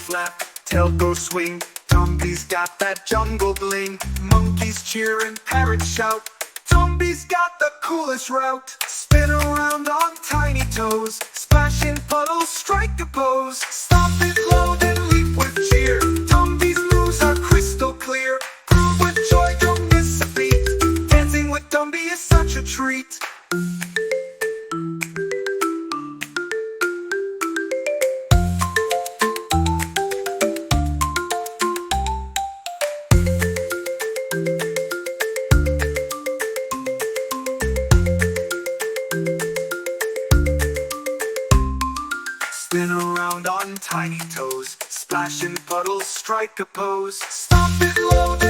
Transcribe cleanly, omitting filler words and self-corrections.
flap, tail go swing. Tumbi's got that jungle bling. Monkeys cheer and parrots shout. Tumbi's got the coolest route. Spin around on tiny toes, splash in puddles, strike a pose. Stomp it low, then leap with cheer. Tumbi's moves are crystal clear. Groove with joy, don't miss a beat. Dancing with Tumbi is such a treat. Spin around on tiny toes, splash in puddles, strike a pose. Stomp it low.